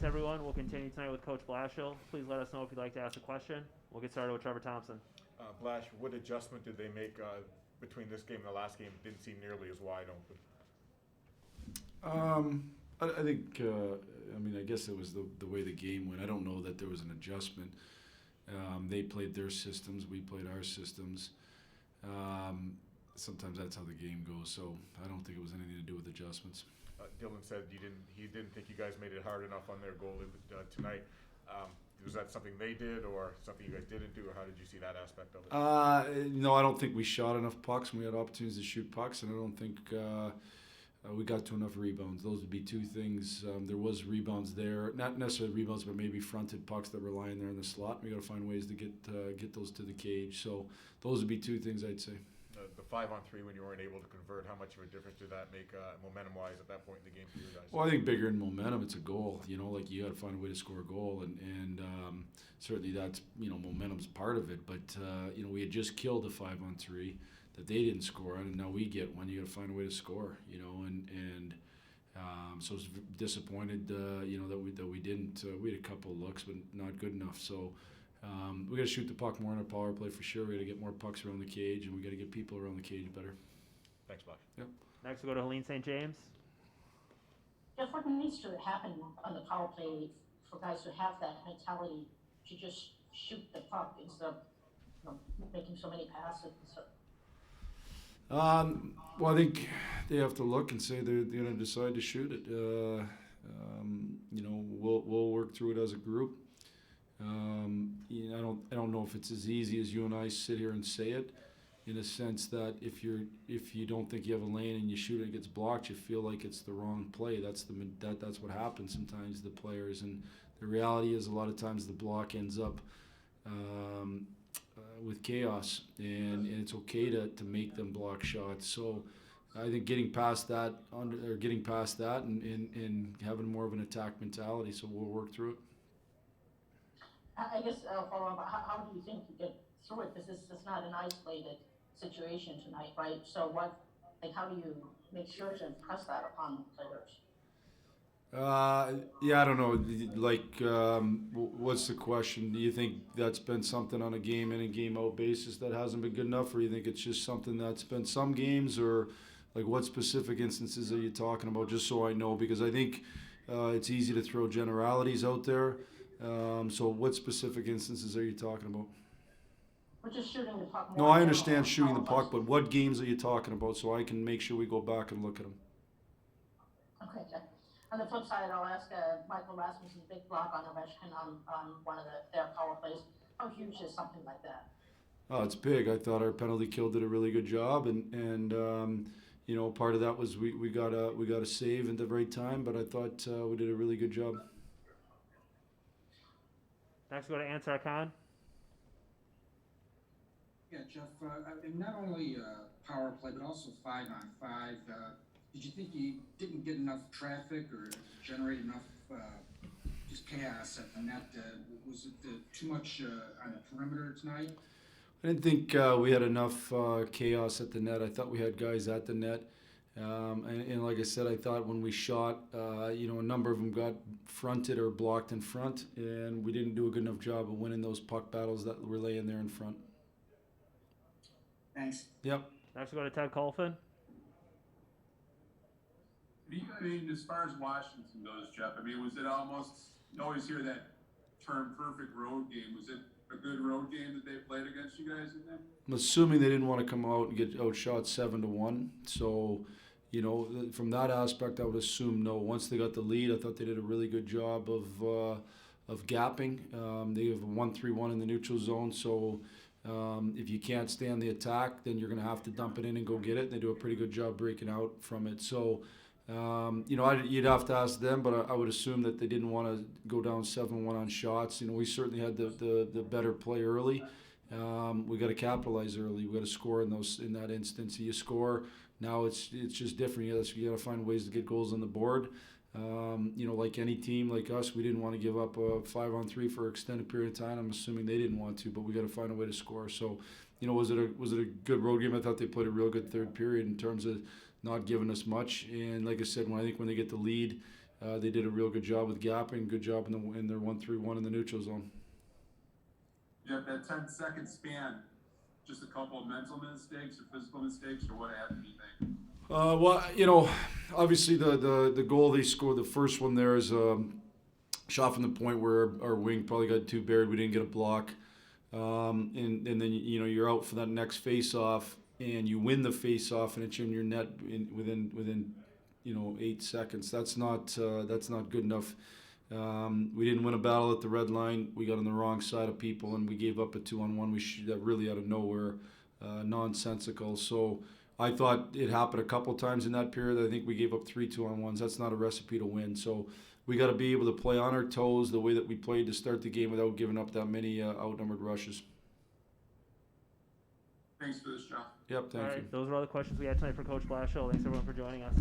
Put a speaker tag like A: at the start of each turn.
A: Everyone, we'll continue tonight with Coach Blashill. Please let us know if you'd like to ask a question. We'll get started with Trevor Thompson.
B: Blash, what adjustment did they make between this game and the last game? It didn't seem nearly as wide open.
C: I think, I guess it was the way the game went. I don't know that there was an adjustment. They played their systems, we played our systems. Sometimes that's how the game goes, so I don't think it was anything to do with adjustments.
B: Dylan said he didn't think you guys made it hard enough on their goalie tonight. Was that something they did or something you guys didn't do, or how did you see that aspect of it?
C: No, I don't think we shot enough pucks when we had opportunities to shoot pucks, and I don't think we got to enough rebounds. Those would be two things. There was rebounds there, not necessarily rebounds, but maybe fronted pucks that were lying there in the slot. We got to find ways to get those to the cage. So those would be two things I'd say.
B: The 5-on-3 when you weren't able to convert, how much of a difference did that make momentum-wise at that point in the game for you guys?
C: Well, I think bigger than momentum, it's a goal. You got to find a way to score a goal, and certainly that's momentum's part of it. But we had just killed a 5-on-3 that they didn't score on, and now we get one. You got to find a way to score. So I was disappointed. That we didn't. We had a couple of looks, but not good enough. So. We got to shoot the puck more in our power play for sure. We got to get more pucks around the cage, and we got to get people around the cage better.
B: Thanks, Blash.
C: Yep.
A: Next, we'll go to Helene St. James.
D: Jeff, what needs to happen on the power play for guys to have that mentality to just shoot the puck instead of making so many passes and stuff?
C: Well, I think they have to look and say they're going to decide to shoot it. We'll work through it as a group. I don't know if it's as easy as you and I sit here and say it, in a sense that if you don't think you have a lane and you shoot it and it gets blocked, you feel like it's the wrong play. That's what happens sometimes to the players, and the reality is a lot of times the block ends up with chaos, and it's okay to make them block shots. So I think getting past that and having more of an attack mentality. So we'll work through it.
D: I guess follow up. How do you think you get through it? Because this is not an isolated situation tonight, right? So how do you make sure to impress that upon players?
C: I don't know. What's the question? Do you think that's been something on a game in and game out basis that hasn't been good enough, or you think it's just something that's been some games, or what specific instances are you talking about? Just so I know, because I think it's easy to throw generalities out there. So what specific instances are you talking about?
D: We're just shooting the puck more.
C: No, I understand shooting the puck, but what games are you talking about so I can make sure we go back and look at them?
D: Okay. On the flip side, I'll ask Michael Rasmussen's big block on Ovechkin on one of their power plays. How huge is something like that?
C: Oh, it's big. I thought our penalty kill did a really good job, and part of that was we got a save at the right time, but I thought we did a really good job.
A: Next, we'll go to Ansar Khan.
E: Yeah, Jeff, not only power play, but also 5-on-5. Did you think you didn't get enough traffic or generate enough just chaos at the net? Was it too much on the perimeter tonight?
C: I didn't think we had enough chaos at the net. I thought we had guys at the net. And like I said, I thought when we shot, a number of them got fronted or blocked in front, and we didn't do a good enough job of winning those puck battles that were laying there in front.
E: Thanks.
C: Yep.
A: Next, we'll go to Ted Colfin.
F: As far as Washington goes, Jeff, was it almost, you always hear that term perfect road game. Was it a good road game that they played against you guys in there?
C: I'm assuming they didn't want to come out and get outshot 7-1. So, from that aspect, I would assume no. Once they got the lead, I thought they did a really good job of gapping. They have a 1-3-1 in the neutral zone, so if you can't stand the attack, then you're going to have to dump it in and go get it. And they do a pretty good job breaking out from it. So, you'd have to ask them, but I would assume that they didn't want to go down 7-1 on shots. We certainly had the better play early. We got to capitalize early. We got to score in that instance. You score now. It's just different. You got to find ways to get goals on the board. Like any team like us, we didn't want to give up a 5-on-3 for an extended period of time. I'm assuming they didn't want to, but we got to find a way to score. So, was it a good road game? I thought they played a real good third period in terms of not giving us much. And like I said, when they get the lead, they did a real good job with gapping, good job in their 1-3-1 in the neutral zone.
F: Jeff, that 10-second span, just a couple of mental mistakes or physical mistakes, or what happened, do you think?
C: Well, obviously the goal they scored, the first one there is shot from the point where our wing probably got too buried. We didn't get a block, and then you're out for that next face-off, and you win the face-off, and it's in your net within 8 seconds. That's not good enough. We didn't win a battle at the red line. We got on the wrong side of people, and we gave up a 2-on-1. That really out of nowhere, nonsensical. So I thought it happened a couple times in that period. I think we gave up 3 2-on-1s. That's not a recipe to win. So we got to be able to play on our toes the way that we played to start the game without giving up that many outnumbered rushes.
F: Thanks for this, John.
C: Yep, thank you.
A: Those are all the questions we had tonight for Coach Blashill. Thanks everyone for joining us.